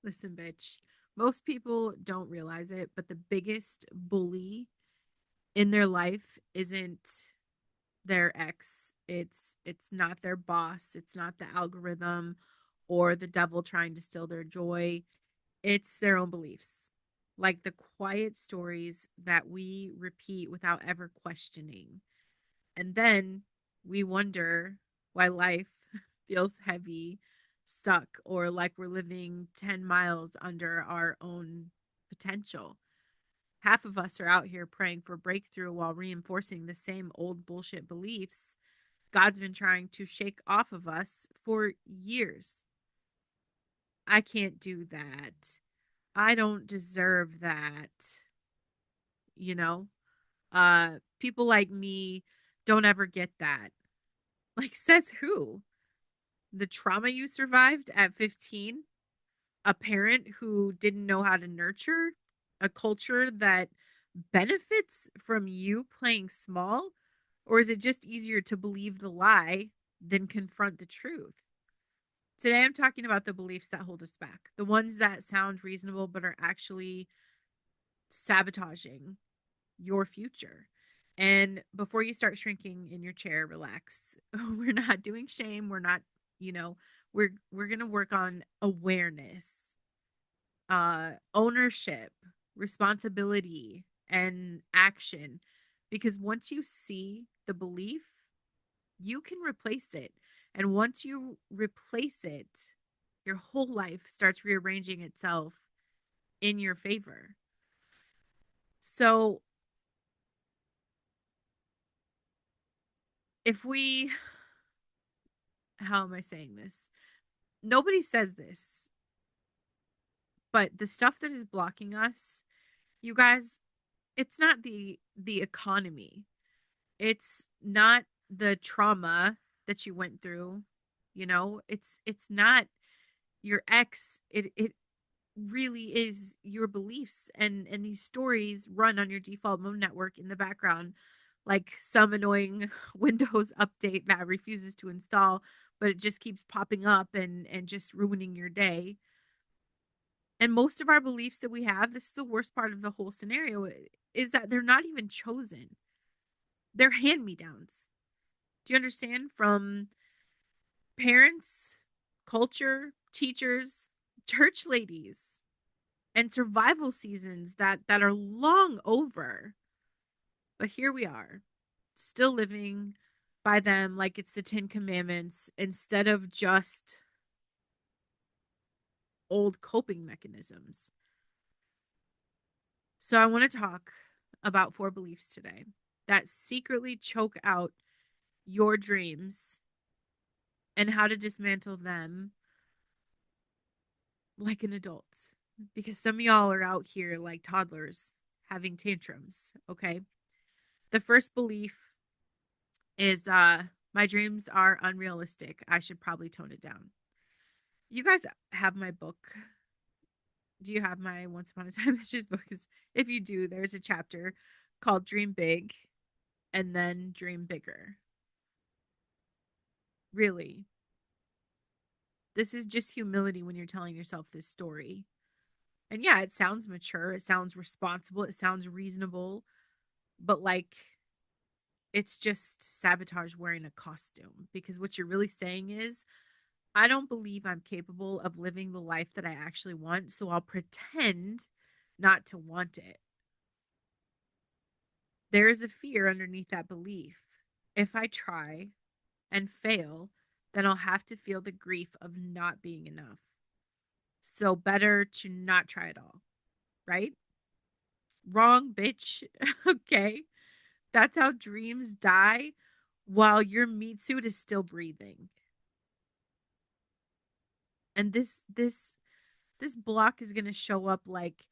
Listen, bitch. Most people don't realize it, but the biggest bully in their life isn't their ex. It's not their boss. It's not the algorithm or the devil trying to steal their joy. It's their own beliefs. Like the quiet stories that we repeat without ever questioning. And then we wonder why life feels heavy, stuck, or like we're living 10 miles under our own potential. Half of us are out here praying for breakthrough while reinforcing the same old bullshit beliefs God's been trying to shake off of us for years. I can't do that. I don't deserve that. You know, people like me don't ever get that. Like, says who? The trauma you survived at 15, a parent who didn't know how to nurture, a culture that benefits from you playing small? Or is it just easier to believe the lie than confront the truth? Today, I'm talking about the beliefs that hold us back, the ones that sound reasonable but are actually sabotaging your future. And before you start shrinking in your chair, relax. We're not doing shame. We're not, you know, we're going to work on awareness, ownership, responsibility, and action. Because once you see the belief, you can replace it. And once you replace it, your whole life starts rearranging itself in your favor. So, if we, how am I saying this? Nobody says this, but the stuff that is blocking us, you guys, it's not the economy. It's not the trauma that you went through, it's not your ex. It really is your beliefs, and these stories run on your default mode network in the background, like some annoying Windows update that refuses to install, but it just keeps popping up and just ruining your day. And most of our beliefs that we have, this is the worst part of the whole scenario, is that they're not even chosen. They're hand me downs. Do you understand? From parents, culture, teachers, church ladies, and survival seasons that are long over. But here we are, still living by them like it's the 10 commandments instead of just old coping mechanisms. So I want to talk about four beliefs today that secretly choke out your dreams and how to dismantle them like an adult. Because some of y'all are out here like toddlers having tantrums, okay? The first belief is my dreams are unrealistic. I should probably tone it down. You guys have my book. Do you have my Once Upon a Time Bitches book? Because if you do, there's a chapter called Dream Big and then Dream Bigger. Really, this is just humility when you're telling yourself this story. And yeah, it sounds mature, it sounds responsible, it sounds reasonable, but like it's just sabotage wearing a costume, because what you're really saying is, I don't believe I'm capable of living the life that I actually want, so I'll pretend not to want it. There is a fear underneath that belief. If I try and fail, then I'll have to feel the grief of not being enough. So better to not try at all, right? Wrong, bitch. Okay. That's how dreams die while your meat suit is still breathing. And this block is going to show up like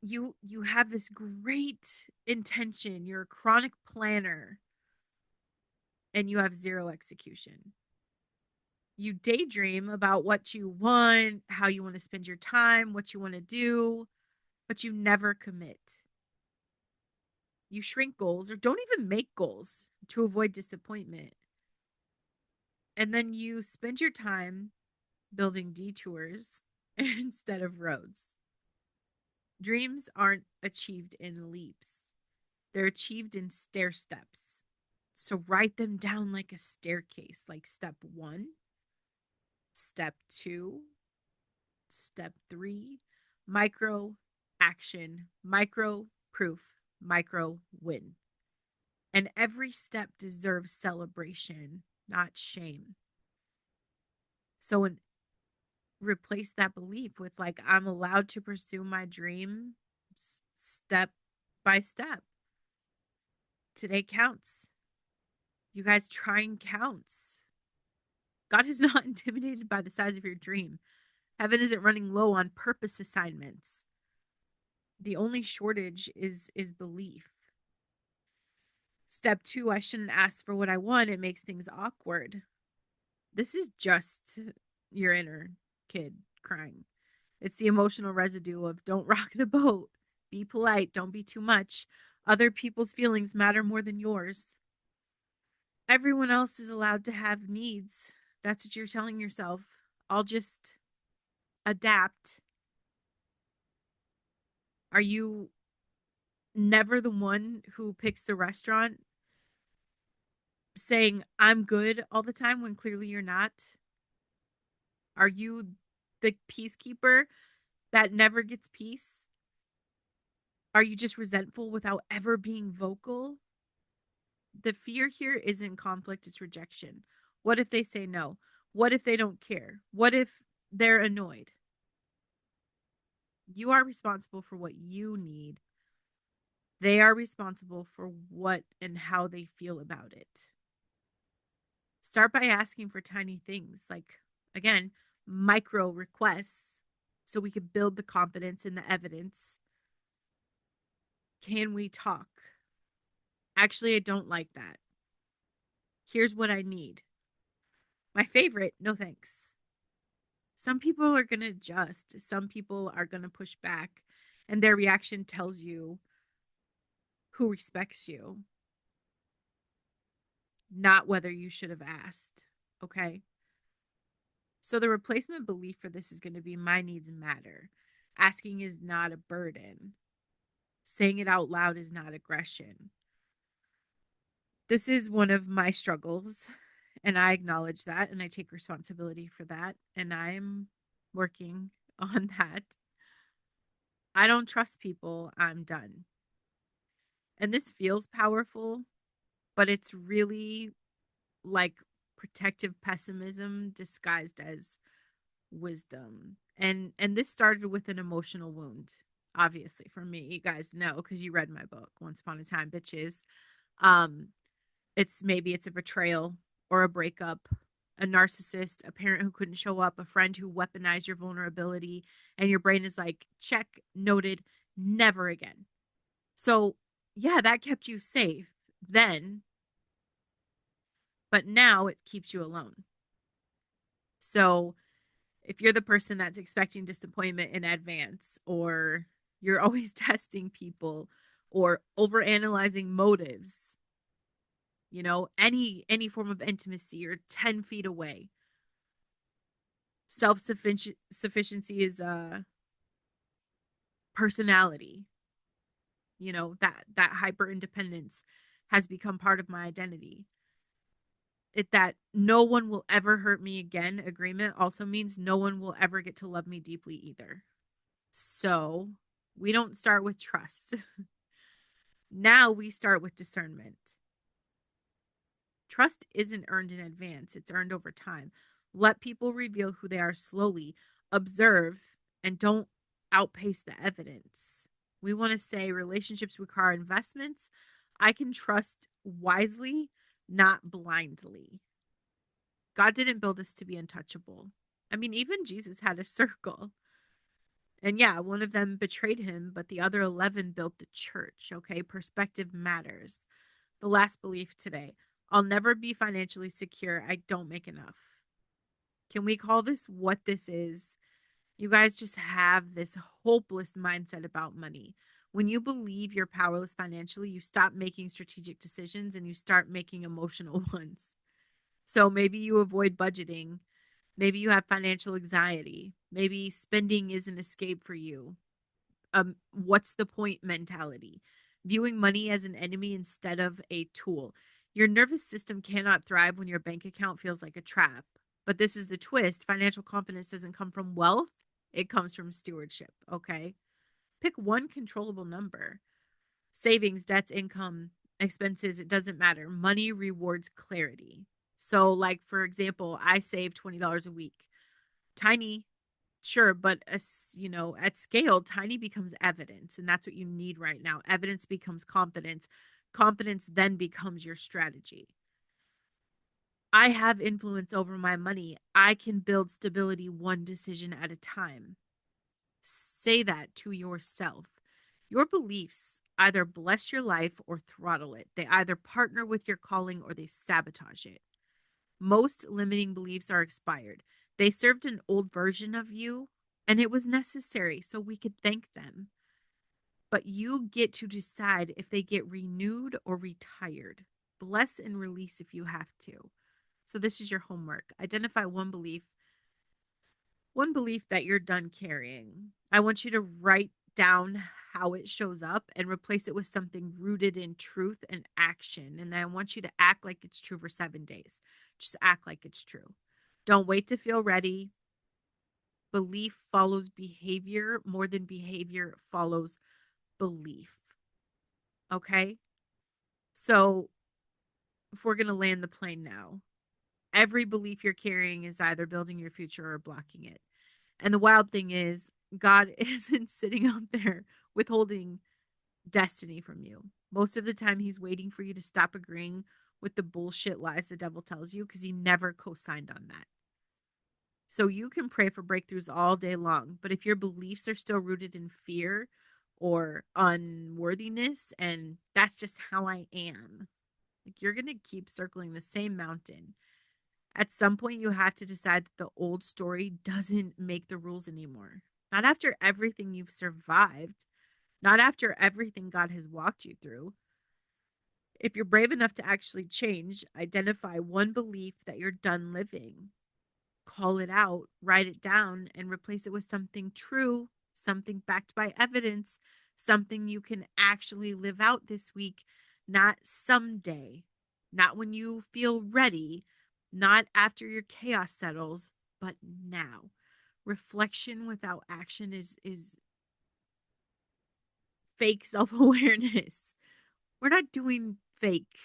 you have this great intention, you're a chronic planner, and you have zero execution. You daydream about what you want, how you want to spend your time, what you want to do, but you never commit. You shrink goals or don't even make goals to avoid disappointment. And then you spend your time building detours instead of roads. Dreams aren't achieved in leaps, they're achieved in stair steps. So write them down like a staircase, like step one, step two, step three, micro action, micro proof, micro win. And every step deserves celebration, not shame. So replace that belief with like, I'm allowed to pursue my dream step by step. Today counts. You guys, trying counts. God is not intimidated by the size of your dream. Heaven isn't running low on purpose assignments. The only shortage is belief. Step two, I shouldn't ask for what I want. It makes things awkward. This is just your inner kid crying. It's the emotional residue of don't rock the boat. Be polite. Don't be too much. Other people's feelings matter more than yours. Everyone else is allowed to have needs. That's what you're telling yourself. I'll just adapt. Are you never the one who picks the restaurant saying, I'm good all the time when clearly you're not? Are you the peacekeeper that never gets peace? Are you just resentful without ever being vocal? The fear here isn't conflict, it's rejection. What if they say no? What if they don't care? What if they're annoyed? You are responsible for what you need. They are responsible for what and how they feel about it. Start by asking for tiny things like, again, micro requests so we could build the confidence and the evidence. Can we talk? Actually, I don't like that. Here's what I need. My favorite, no thanks. Some people are going to adjust, some people are going to push back, and their reaction tells you who respects you, not whether you should have asked. Okay. So the replacement belief for this is going to be my needs matter. Asking is not a burden. Saying it out loud is not aggression. This is one of my struggles, and I acknowledge that and I take responsibility for that. And I'm working on that. I don't trust people. I'm done. And this feels powerful, but it's really like protective pessimism disguised as wisdom. And this started with an emotional wound, obviously, for me. You guys know because you read my book, Once Upon a Time, bitches. Um, it's a betrayal or a breakup, a narcissist, a parent who couldn't show up, a friend who weaponized your vulnerability, and your brain is like, check, noted, never again. So yeah, that kept you safe then, but now it keeps you alone. So if you're the person that's expecting disappointment in advance, or you're always testing people, or overanalyzing motives, any form of intimacy, or 10 feet away, self-sufficiency is a personality. That hyper independence has become part of my identity. That no one will ever hurt me again agreement also means no one will ever get to love me deeply either. So we don't start with trust. Now we start with discernment. Trust isn't earned in advance, it's earned over time. Let people reveal who they are slowly, observe, and don't outpace the evidence. We want to say relationships require investments. I can trust wisely, not blindly. God didn't build us to be untouchable. I mean, even Jesus had a circle. And yeah, one of them betrayed him, but the other 11 built the church. Okay. Perspective matters. The last belief today: I'll never be financially secure. I don't make enough. Can we call this what this is? You guys just have this hopeless mindset about money. When you believe you're powerless financially, you stop making strategic decisions and you start making emotional ones. So maybe you avoid budgeting. Maybe you have financial anxiety. Maybe spending is an escape for you. What's the point mentality? Viewing money as an enemy instead of a tool. Your nervous system cannot thrive when your bank account feels like a trap. But this is the twist: financial confidence doesn't come from wealth, it comes from stewardship. Okay. Pick one controllable number: savings, debts, income, expenses. It doesn't matter. Money rewards clarity. So, like, for example, I save $20 a week. Tiny, sure, but as you know, at scale, tiny becomes evidence, and that's what you need right now. Evidence becomes confidence. Confidence then becomes your strategy. I have influence over my money. I can build stability one decision at a time. Say that to yourself. Your beliefs either bless your life or throttle it. They either partner with your calling or they sabotage it. Most limiting beliefs are expired. They served an old version of you, and it was necessary so we could thank them. But you get to decide if they get renewed or retired. Bless and release if you have to. So this is your homework. Identify one belief that you're done carrying. I want you to write down how it shows up and replace it with something rooted in truth and action. And I want you to act like it's true for 7 days. Just act like it's true. Don't wait to feel ready. Belief follows behavior more than behavior follows belief. Okay? So if we're going to land the plane now, every belief you're carrying is either building your future or blocking it. And the wild thing is, God isn't sitting out there withholding destiny from you. Most of the time, He's waiting for you to stop agreeing with the bullshit lies the devil tells you because He never co signed on that. So you can pray for breakthroughs all day long. But if your beliefs are still rooted in fear or unworthiness, and that's just how I am, like, you're going to keep circling the same mountain. At some point, you have to decide that the old story doesn't make the rules anymore. Not after everything you've survived, not after everything God has walked you through. If you're brave enough to actually change, identify one belief that you're done living, call it out, write it down, and replace it with something true, something backed by evidence, something you can actually live out this week, not someday, not when you feel ready, not after your chaos settles, but now. Reflection without action is fake self-awareness. We're not doing fake.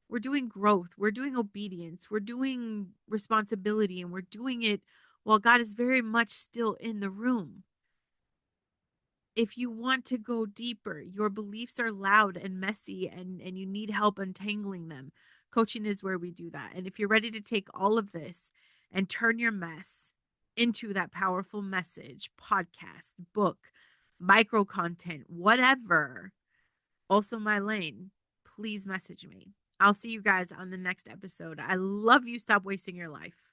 We're doing growth. We're doing obedience. We're doing responsibility, and we're doing it while God is very much still in the room. If you want to go deeper, your beliefs are loud and messy, and you need help untangling them. Coaching is where we do that. And if you're ready to take all of this and turn your mess into that powerful message, podcast, book, micro content, whatever, also my lane, please message me. I'll see you guys on the next episode. I love you. Stop wasting your life.